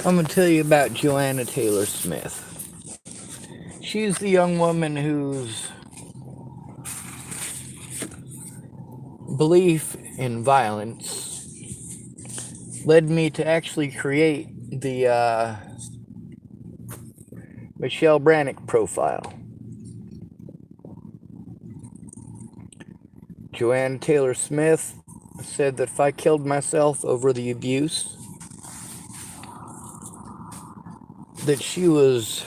I'm going to tell you about Joanna Taylor Smith. She's the young woman whose belief in violence led me to actually create the Michelle Brannick profile. Joanna Taylor Smith said that if I killed myself over the abuse, that she was,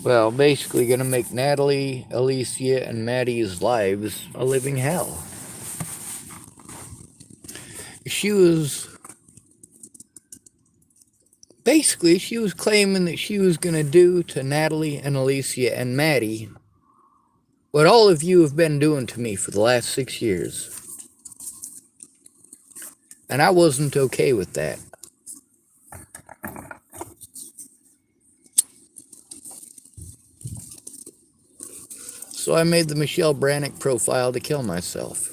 well, basically going to make Natalie, Alicia, and Maddie's lives a living hell. She was claiming that she was going to do to Natalie and Alicia and Maddie what all of you have been doing to me for the last 6 years. And I wasn't okay with that. So I made the Michelle Brannick profile to kill myself.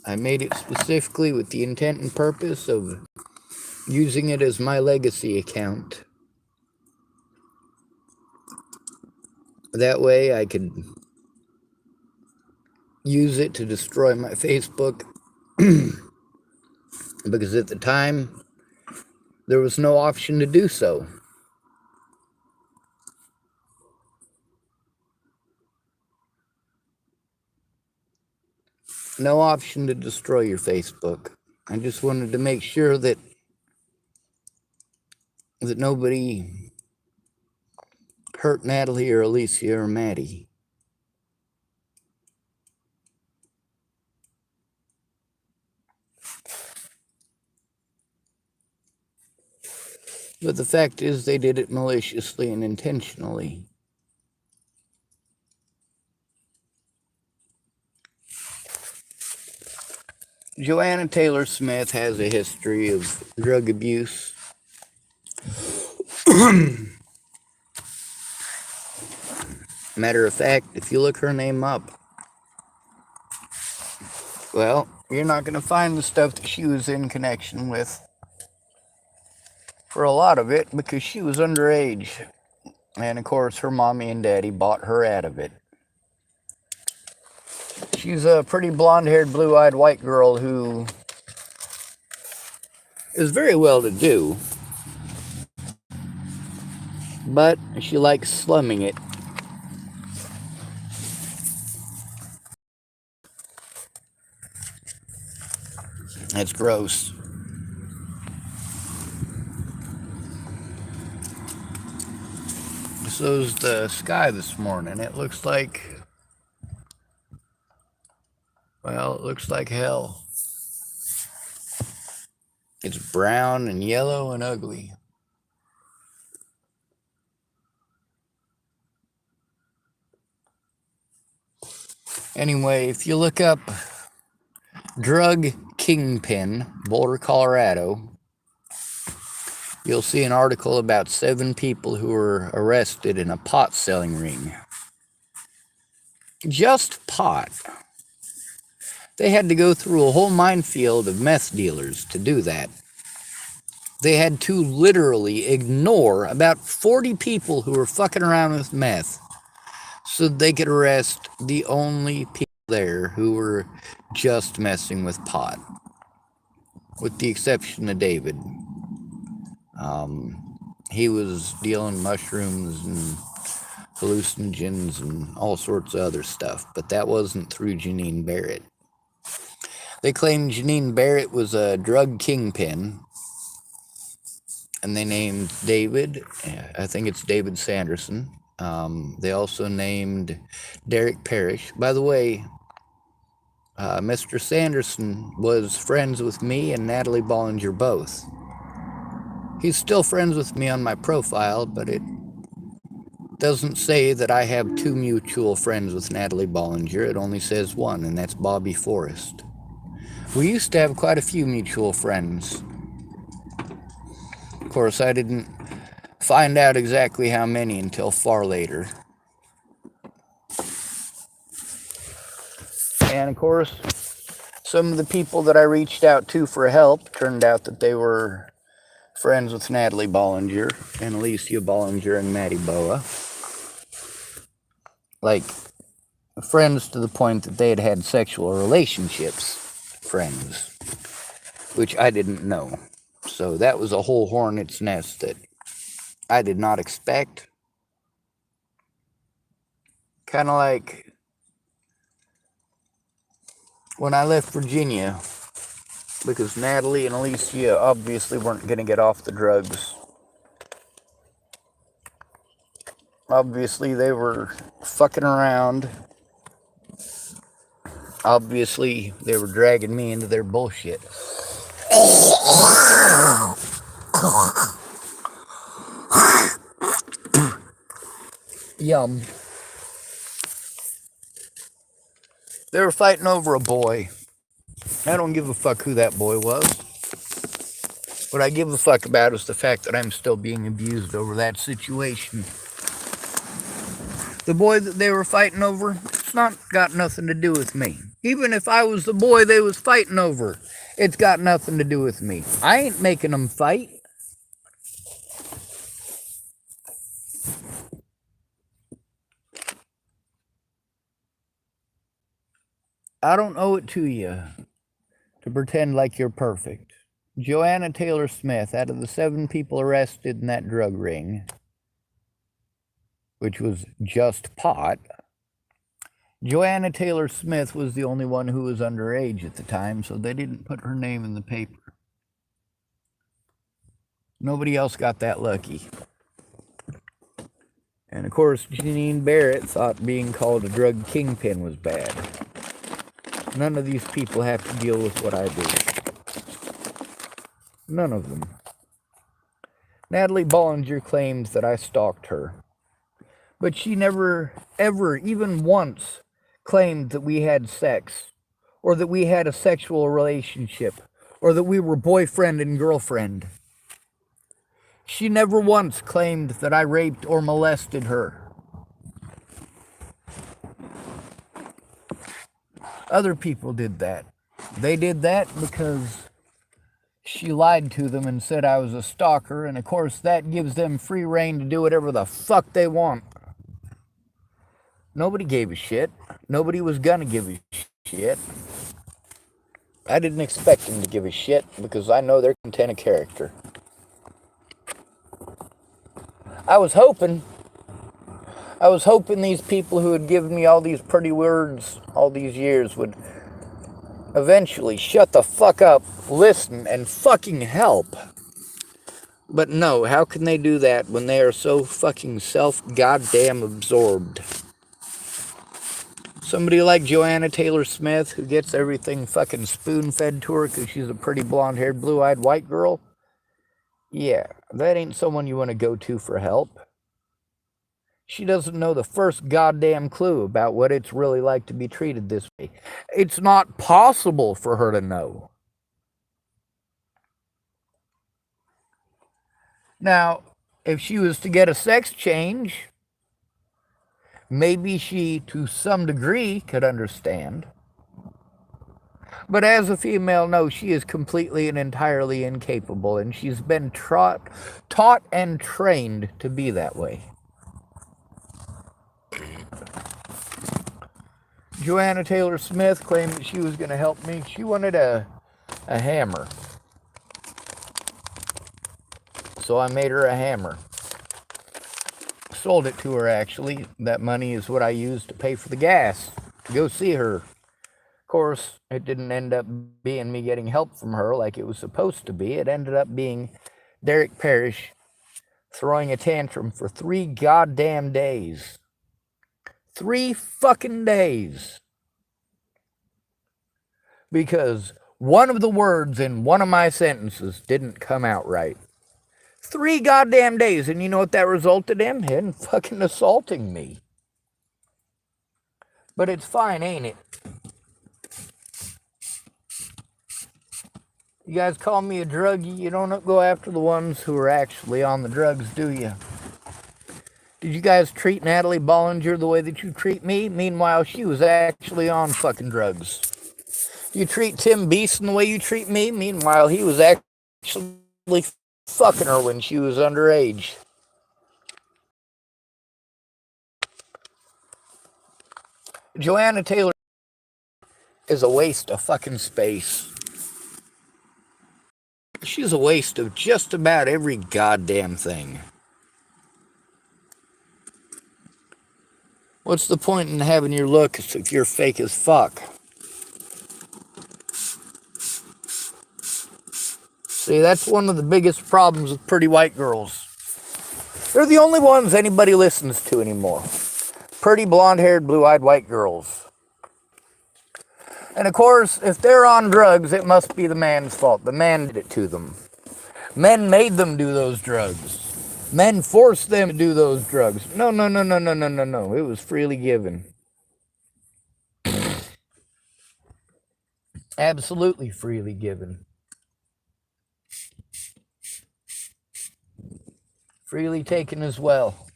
I made it specifically with the intent and purpose of using it as my legacy account. That way I could use it to destroy my Facebook. Because at the time, there was no option to do so. No option to destroy your Facebook. I just wanted to make sure that nobody hurt Natalie or Alicia or Maddie. But the fact is, they did it maliciously and intentionally. Joanna Taylor Smith has a history of drug abuse. Matter of fact, if you look her name up, well, you're not going to find the stuff that she was in connection with for a lot of it, because she was underage. And of course, her mommy and daddy bought her out of it. She's a pretty blonde-haired, blue-eyed white girl who is very well-to-do, but she likes slumming it. That's gross. So's the sky this morning. It looks like, well, it looks like hell. It's brown and yellow and ugly. Anyway, if you look up drug kingpin, Boulder, Colorado, you'll see an article about 7 people who were arrested in a pot selling ring. Just pot. They had to go through a whole minefield of meth dealers to do that. They had to literally ignore about 40 people who were fucking around with meth so they could arrest the only people there who were just messing with pot, with the exception of David. He was dealing mushrooms and hallucinogens and all sorts of other stuff, but that wasn't through Janine Barrett. They claimed Janine Barrett was a drug kingpin, and they named David, I think it's David Sanderson. They also named Derek Parrish. By the way, Mr. Sanderson was friends with me and Natalie Bollinger both. He's still friends with me on my profile, but it doesn't say that I have 2 mutual friends with Natalie Bollinger. It only says 1, and that's Bobby Forrest. We used to have quite a few mutual friends. Of course, I didn't find out exactly how many until far later. And of course, some of the people that I reached out to for help turned out that they were friends with Natalie Bollinger and Alicia Bollinger and Maddie Boa. Like, friends to the point that they had had sexual relationships. Friends. Which I didn't know. So that was a whole hornet's nest that I did not expect. Kind of like when I left Virginia, because Natalie and Alicia obviously weren't going to get off the drugs. Obviously, they were fucking around. Obviously, they were dragging me into their bullshit. Yum. They were fighting over a boy. I don't give a fuck who that boy was. What I give a fuck about is the fact that I'm still being abused over that situation. The boy that they were fighting over, it's not got nothing to do with me. Even if I was the boy they was fighting over, it's got nothing to do with me. I ain't making them fight. I don't owe it to you to pretend like you're perfect. Joanna Taylor Smith, out of the 7 people arrested in that drug ring, which was just pot, Joanna Taylor Smith was the only one who was underage at the time, so they didn't put her name in the paper. Nobody else got that lucky. And of course, Janine Barrett thought being called a drug kingpin was bad. None of these people have to deal with what I do. None of them. Natalie Bollinger claims that I stalked her. But she never, ever, even once, claimed that we had sex, or that we had a sexual relationship, or that we were boyfriend and girlfriend. She never once claimed that I raped or molested her. Other people did that. They did that because she lied to them and said I was a stalker, and of course that gives them free rein to do whatever the fuck they want. Nobody gave a shit. Nobody was gonna give a shit. I didn't expect them to give a shit because I know their content of character. I was hoping these people who had given me all these pretty words all these years would eventually shut the fuck up, listen, and fucking help. But no, how can they do that when they are so fucking self-goddamn absorbed? Somebody like Joanna Taylor Smith, who gets everything fucking spoon-fed to her because she's a pretty blonde-haired, blue-eyed white girl? Yeah, that ain't someone you want to go to for help. She doesn't know the first goddamn clue about what it's really like to be treated this way. It's not possible for her to know. Now, if she was to get a sex change, maybe she, to some degree, could understand. But as a female, no, she is completely and entirely incapable, and she's been taught and trained to be that way. Joanna Taylor Smith claimed that she was going to help me. She wanted a hammer. So I made her a hammer. Sold it to her, actually. That money is what I used to pay for the gas to go see her. Of course, it didn't end up being me getting help from her like it was supposed to be. It ended up being Derek Parrish throwing a tantrum for 3 goddamn days. 3 fucking days. Because one of the words in one of my sentences didn't come out right. 3 goddamn days, and you know what that resulted in? Him fucking assaulting me. But it's fine, ain't it? You guys call me a druggie, you don't go after the ones who are actually on the drugs, do you? Did you guys treat Natalie Bollinger the way that you treat me? Meanwhile, she was actually on fucking drugs. You treat Tim Beeson the way you treat me? Meanwhile, he was actually fucking her when she was underage. Joanna Taylor is a waste of fucking space. She's a waste of just about every goddamn thing. What's the point in having your looks if you're fake as fuck? See, that's one of the biggest problems with pretty white girls. They're the only ones anybody listens to anymore. Pretty blonde-haired, blue-eyed white girls. And of course, if they're on drugs, it must be the man's fault. The man did it to them. Men made them do those drugs. Men forced them to do those drugs. No. It was freely given. Absolutely freely given. Freely taken as well.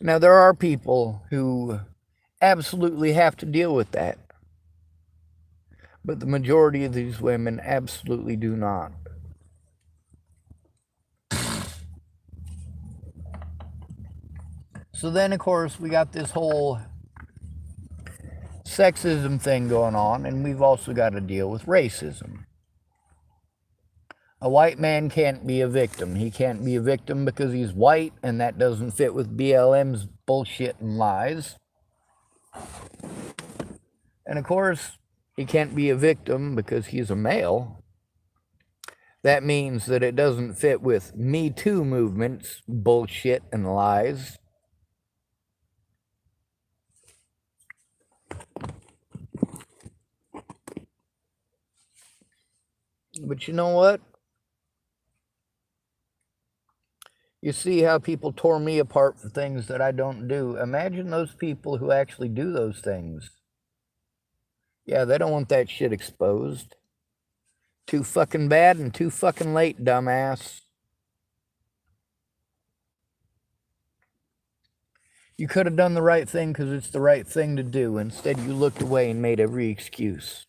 Now, there are people who absolutely have to deal with that. But the majority of these women absolutely do not. So then, of course, we got this whole sexism thing going on, and we've also got to deal with racism. A white man can't be a victim. He can't be a victim because he's white, and that doesn't fit with BLM's bullshit and lies. And of course, he can't be a victim because he's a male. That means that it doesn't fit with Me Too movement's bullshit and lies. But you know what? You see how people tore me apart for things that I don't do. Imagine those people who actually do those things. Yeah, they don't want that shit exposed. Too fucking bad and too fucking late, dumbass. You could have done the right thing because it's the right thing to do. Instead, you looked away and made every excuse.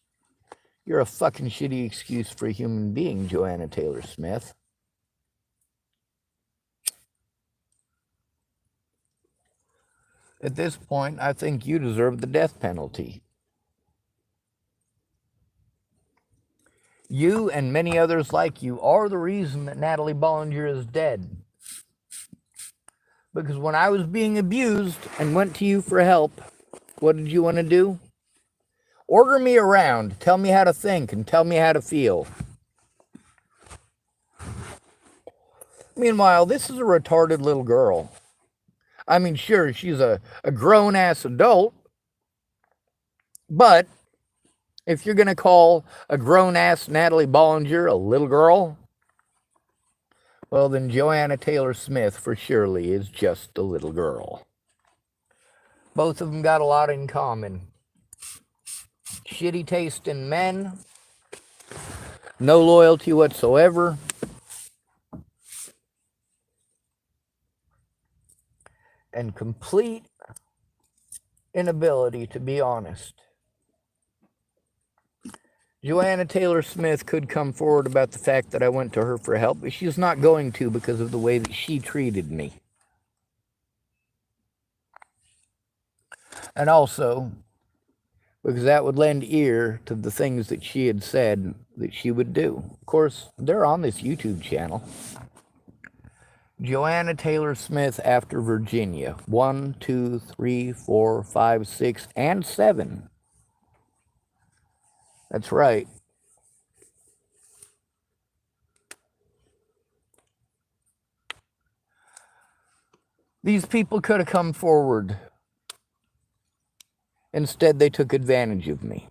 You're a fucking shitty excuse for a human being, Joanna Taylor Smith. At this point, I think you deserve the death penalty. You and many others like you are the reason that Natalie Bollinger is dead. Because when I was being abused and went to you for help, what did you want to do? Order me around, tell me how to think, and tell me how to feel. Meanwhile, this is a retarded little girl. I mean, sure, she's a grown-ass adult, but if you're going to call a grown-ass Natalie Bollinger a little girl, well, then Joanna Taylor Smith for surely is just a little girl. Both of them got a lot in common. Shitty taste in men, no loyalty whatsoever, and complete inability to be honest. Joanna Taylor Smith could come forward about the fact that I went to her for help, but she's not going to because of the way that she treated me. And also, because that would lend ear to the things that she had said that she would do. Of course, they're on this YouTube channel. Joanna Taylor Smith after Virginia. 1, 2, 3, 4, 5, 6, and 7. That's right. These people could have come forward. Instead, they took advantage of me.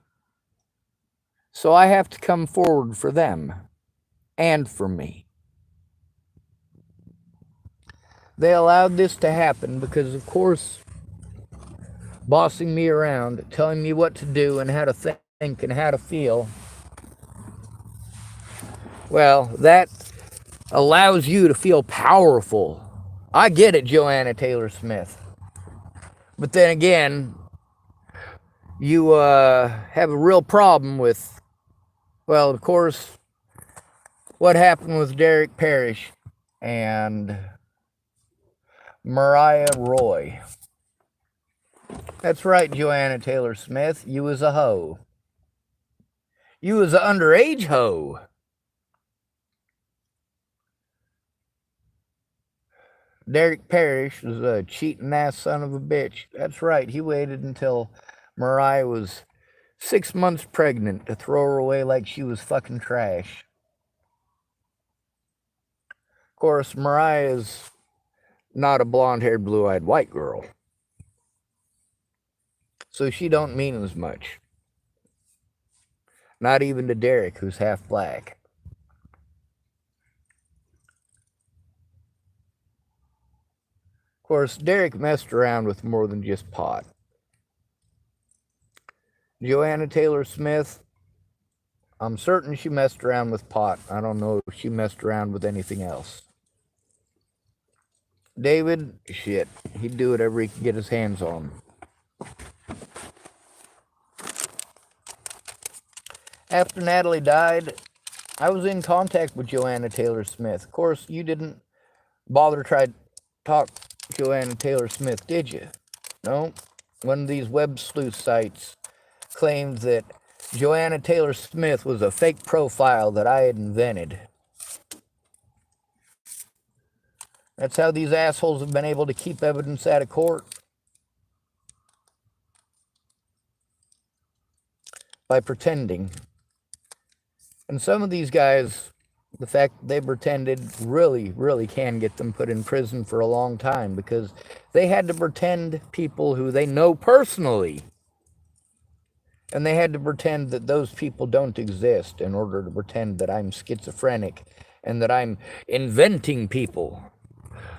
So I have to come forward for them and for me. They allowed this to happen because, of course, bossing me around, telling me what to do and how to think and how to feel, well, that allows you to feel powerful. I get it, Joanna Taylor Smith. But then again, you have a real problem with, well, of course, what happened with Derek Parrish and Mariah Roy. That's right, Joanna Taylor Smith. You was a hoe. You was an underage hoe. Derek Parrish was a cheating ass son of a bitch. That's right. He waited until Mariah was 6 months pregnant to throw her away like she was fucking trash. Of course, Mariah is not a blonde-haired, blue-eyed white girl, so she don't mean as much. Not even to Derek, who's half black. Of course, Derek messed around with more than just pot. Joanna Taylor Smith, I'm certain she messed around with pot. I don't know if she messed around with anything else. David, shit, he'd do whatever he could get his hands on. After Natalie died, I was in contact with Joanna Taylor Smith. Of course, you didn't bother to try to talk Joanna Taylor Smith, did you? No? One of these web sleuth sites claimed that Joanna Taylor Smith was a fake profile that I had invented. That's how these assholes have been able to keep evidence out of court. By pretending. And some of these guys, the fact that they pretended really, really can get them put in prison for a long time, because they had to pretend people who they know personally. And they had to pretend that those people don't exist in order to pretend that I'm schizophrenic and that I'm inventing people.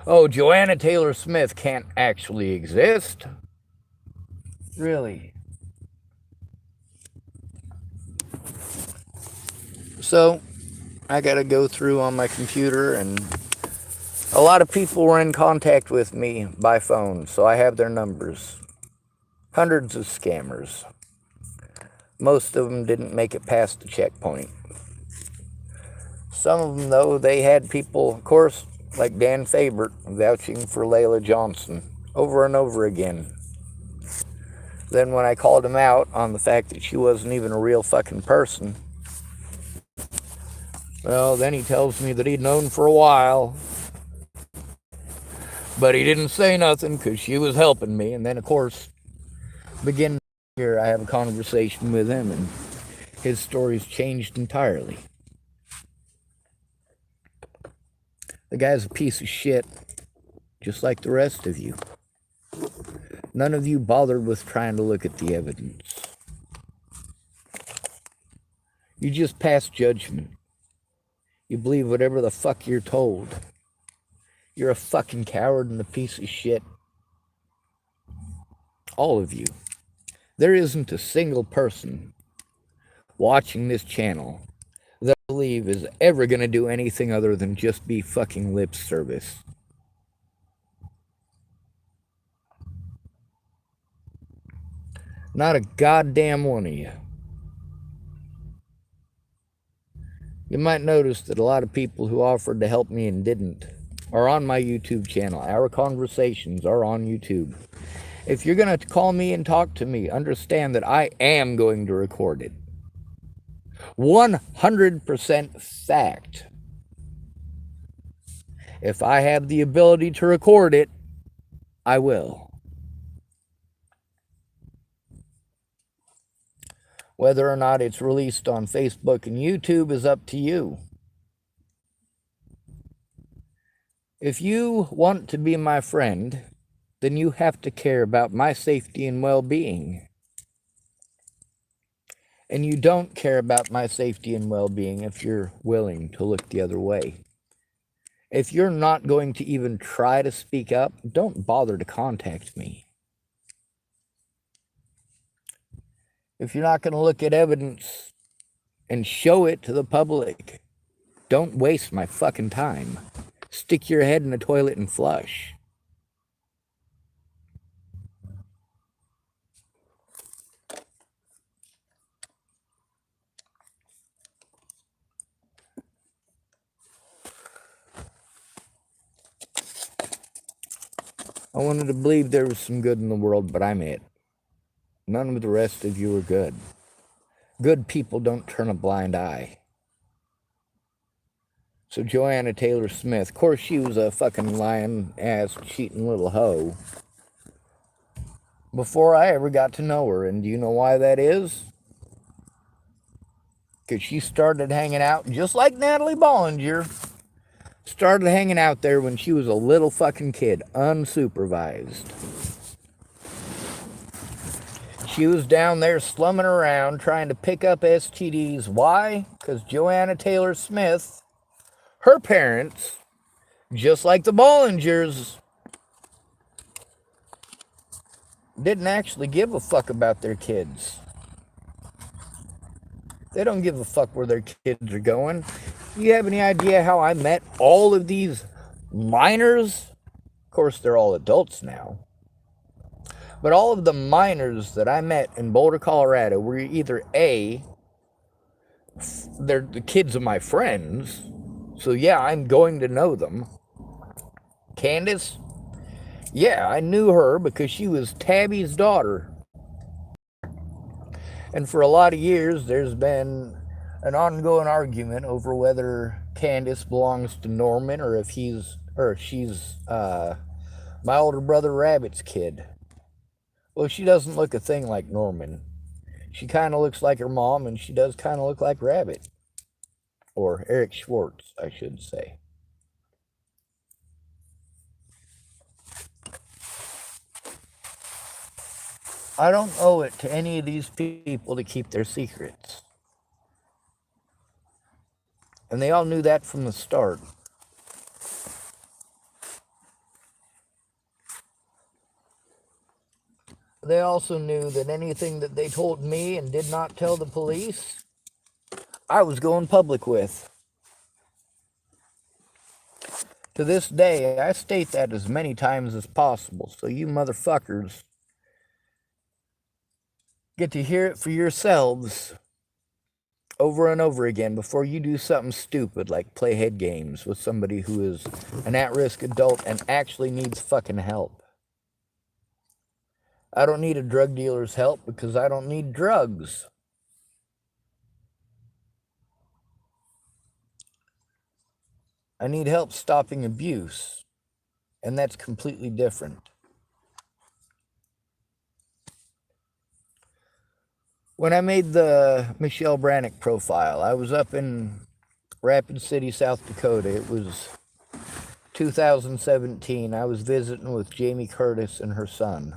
Oh, Joanna Taylor Smith can't actually exist. Really. So, I gotta go through on my computer, and a lot of people were in contact with me by phone, so I have their numbers. Hundreds of scammers. Most of them didn't make it past the checkpoint. Some of them, though, they had people, of course, like Dan Fabert, vouching for Layla Johnson over and over again. Then when I called him out on the fact that she wasn't even a real fucking person, well, then he tells me that he'd known for a while, but he didn't say nothing because she was helping me. And then, of course, begin here, I have a conversation with him, and his story's changed entirely. The guy's a piece of shit, just like the rest of you. None of you bothered with trying to look at the evidence. You just pass judgment. You believe whatever the fuck you're told. You're a fucking coward and a piece of shit. All of you. There isn't a single person watching this channel that I believe is ever going to do anything other than just be fucking lip service. Not a goddamn one of you. You might notice that a lot of people who offered to help me and didn't are on my YouTube channel. Our conversations are on YouTube. If you're going to call me and talk to me, understand that I am going to record it. 100% fact. If I have the ability to record it, I will. Whether or not it's released on Facebook and YouTube is up to you. If you want to be my friend, then you have to care about my safety and well-being. And you don't care about my safety and well-being if you're willing to look the other way. If you're not going to even try to speak up, don't bother to contact me. If you're not going to look at evidence and show it to the public, don't waste my fucking time. Stick your head in the toilet and flush. I wanted to believe there was some good in the world, but I'm it. None of the rest of you are good. Good people don't turn a blind eye. So Joanna Taylor Smith, of course she was a fucking lying-ass, cheating little hoe before I ever got to know her. And do you know why that is? Because she started hanging out, just like Natalie Bollinger, started hanging out there when she was a little fucking kid, unsupervised. She was down there slumming around trying to pick up STDs. Why? Because Joanna Taylor Smith, her parents, just like the Bollingers, didn't actually give a fuck about their kids. They don't give a fuck where their kids are going. You have any idea how I met all of these minors? Of course, they're all adults now. But all of the minors that I met in Boulder, Colorado were either A, they're the kids of my friends, so yeah, I'm going to know them. Candace? Yeah, I knew her because she was Tabby's daughter. And for a lot of years, there's been an ongoing argument over whether Candace belongs to Norman or if she's my older brother Rabbit's kid. Well, she doesn't look a thing like Norman. She kind of looks like her mom, and she does kind of look like Rabbit. Or Eric Schwartz, I should say. I don't owe it to any of these people to keep their secrets. And they all knew that from the start. They also knew that anything that they told me and did not tell the police, I was going public with. To this day, I state that as many times as possible, so you motherfuckers get to hear it for yourselves over and over again before you do something stupid like play head games with somebody who is an at-risk adult and actually needs fucking help. I don't need a drug dealer's help because I don't need drugs. I need help stopping abuse, and that's completely different. When I made the Michelle Brannick profile, I was up in Rapid City, South Dakota. It was 2017. I was visiting with Jamie Curtis and her son.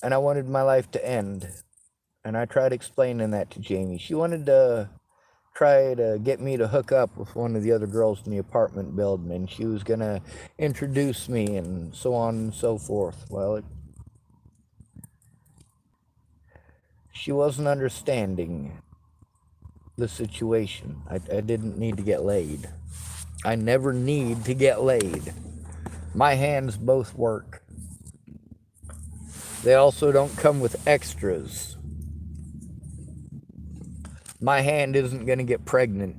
And I wanted my life to end. And I tried explaining that to Jamie. She wanted to try to get me to hook up with one of the other girls in the apartment building. And she was going to introduce me and so on and so forth. Well, she wasn't understanding the situation. I didn't need to get laid. I never need to get laid. My hands both work. They also don't come with extras. My hand isn't going to get pregnant.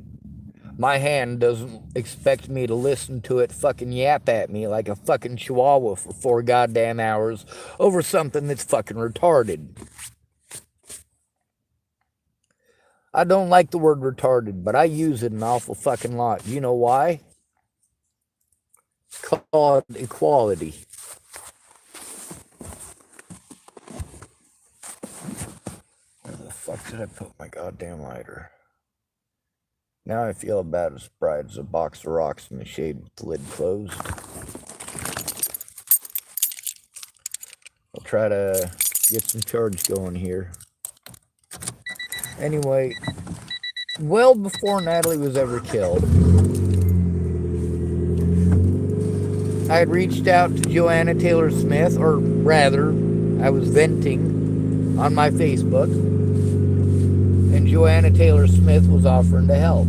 My hand doesn't expect me to listen to it fucking yap at me like a fucking chihuahua for 4 goddamn hours over something that's fucking retarded. I don't like the word retarded, but I use it an awful fucking lot. You know why? It's called equality. Where the fuck did I put my goddamn lighter? Now I feel about as bright as a box of rocks in the shade with the lid closed. I'll try to get some charge going here. Anyway, well before Natalie was ever killed, I had reached out to Joanna Taylor Smith, or rather, I was venting on my Facebook, and Joanna Taylor Smith was offering to help.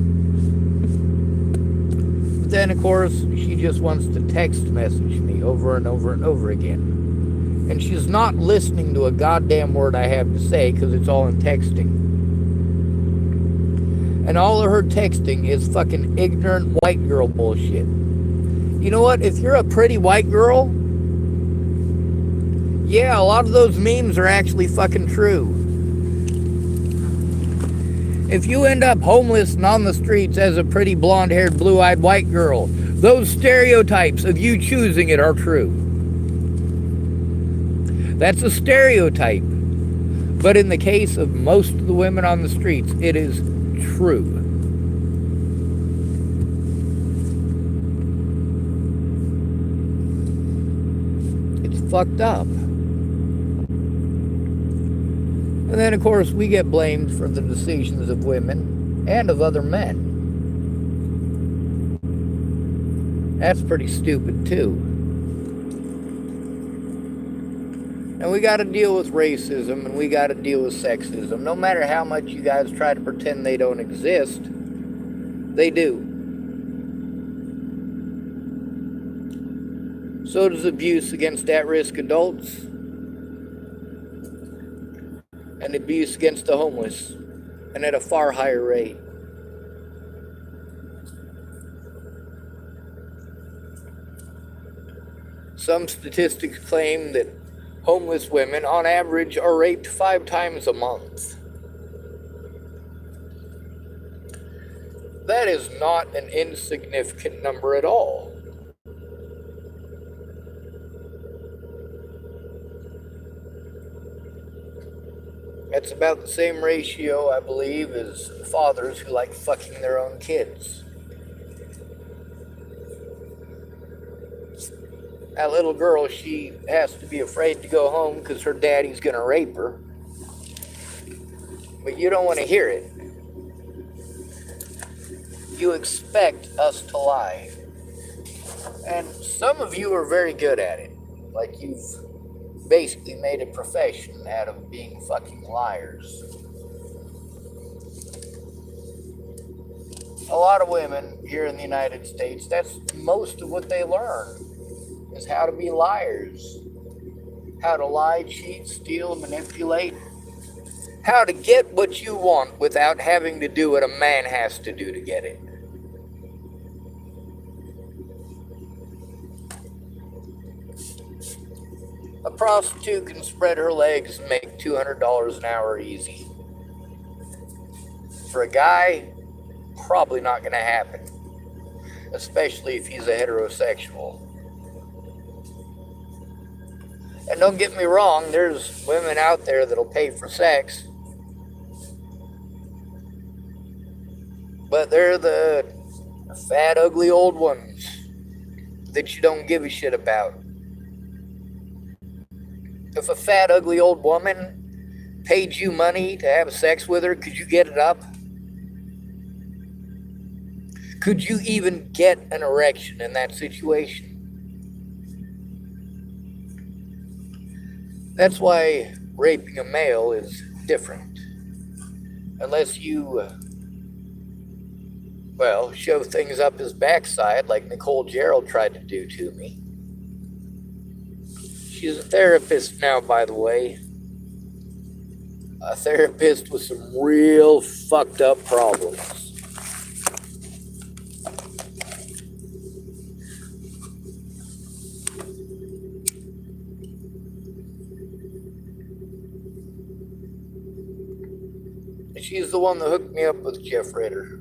But then, of course, she just wants to text message me over and over and over again. And she's not listening to a goddamn word I have to say because it's all in texting. And all of her texting is fucking ignorant white girl bullshit. You know what? If you're a pretty white girl, yeah, a lot of those memes are actually fucking true. If you end up homeless and on the streets as a pretty blonde-haired, blue-eyed white girl, those stereotypes of you choosing it are true. That's a stereotype. But in the case of most of the women on the streets, it is true. It's fucked up. And then, of course, we get blamed for the decisions of women and of other men. That's pretty stupid, too. And we got to deal with racism, and we got to deal with sexism. No matter how much you guys try to pretend they don't exist, they do. So does abuse against at-risk adults and abuse against the homeless, and at a far higher rate. Some statistics claim that homeless women, on average, are raped 5 times a month. That is not an insignificant number at all. That's about the same ratio, I believe, as fathers who like fucking their own kids. That little girl, she has to be afraid to go home because her daddy's going to rape her. But you don't want to hear it. You expect us to lie. And some of you are very good at it. Like you've basically made a profession out of being fucking liars. A lot of women here in the United States, that's most of what they learn, is how to be liars. How to lie, cheat, steal, manipulate. How to get what you want without having to do what a man has to do to get it. A prostitute can spread her legs and make $200 an hour easy. For a guy, probably not going to happen. Especially if he's a heterosexual. And don't get me wrong, there's women out there that'll pay for sex. But they're the fat, ugly old ones that you don't give a shit about. If a fat, ugly old woman paid you money to have sex with her, could you get it up? Could you even get an erection in that situation? That's why raping a male is different. Unless you, shove things up his backside like Nicole Gerald tried to do to me. She's a therapist now, by the way. A therapist with some real fucked up problems. She's the one that hooked me up with Jeff Ritter.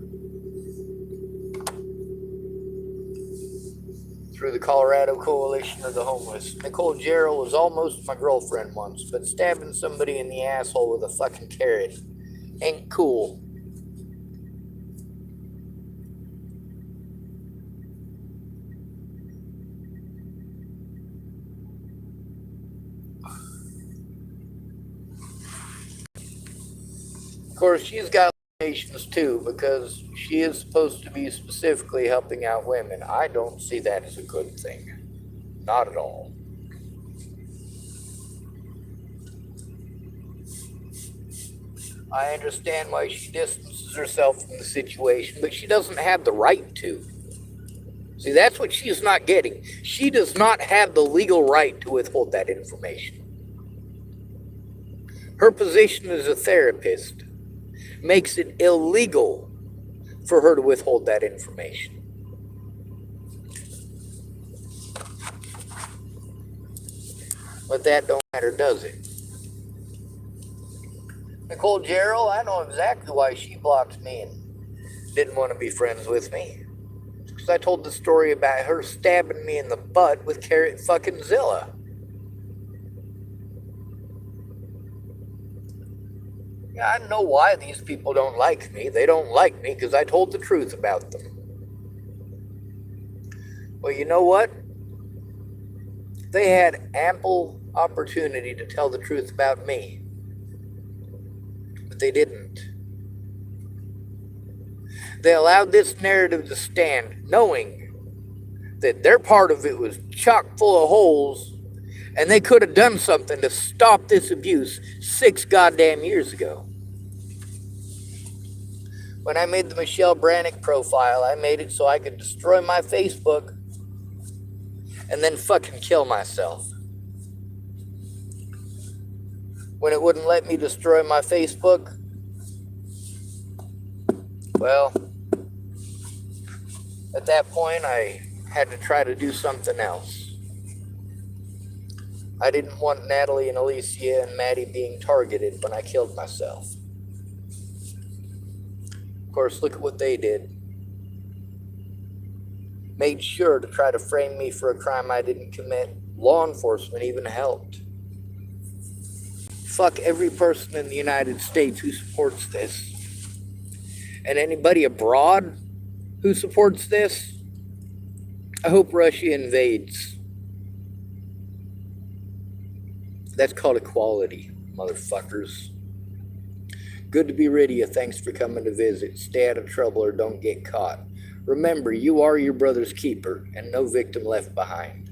Through the Colorado Coalition of the Homeless. Nicole Gerald was almost my girlfriend once, but stabbing somebody in the asshole with a fucking carrot ain't cool. Of course, she's got limitations too, because she is supposed to be specifically helping out women. I don't see that as a good thing. Not at all. I understand why she distances herself from the situation, but she doesn't have the right to. See, that's what she's not getting. She does not have the legal right to withhold that information. Her position as a therapist makes it illegal for her to withhold that information. But that don't matter, does it? Nicole Gerald, I know exactly why she blocked me and didn't want to be friends with me. Because I told the story about her stabbing me in the butt with Carrot fucking Zilla. Yeah, I know why these people don't like me. They don't like me because I told the truth about them. Well, you know what? They had ample opportunity to tell the truth about me, but they didn't. They allowed this narrative to stand, knowing that their part of it was chock full of holes, and they could have done something to stop this abuse 6 goddamn years ago. When I made the Michelle Brannick profile, I made it so I could destroy my Facebook and then fucking kill myself. When it wouldn't let me destroy my Facebook, well, at that point I had to try to do something else. I didn't want Natalie and Alicia and Maddie being targeted when I killed myself. Of course, look at what they did. Made sure to try to frame me for a crime I didn't commit. Law enforcement even helped. Fuck every person in the United States who supports this. And anybody abroad who supports this, I hope Russia invades. That's called equality, motherfuckers. Good to be rid of you. Thanks for coming to visit. Stay out of trouble or don't get caught. Remember, you are your brother's keeper, and no victim left behind.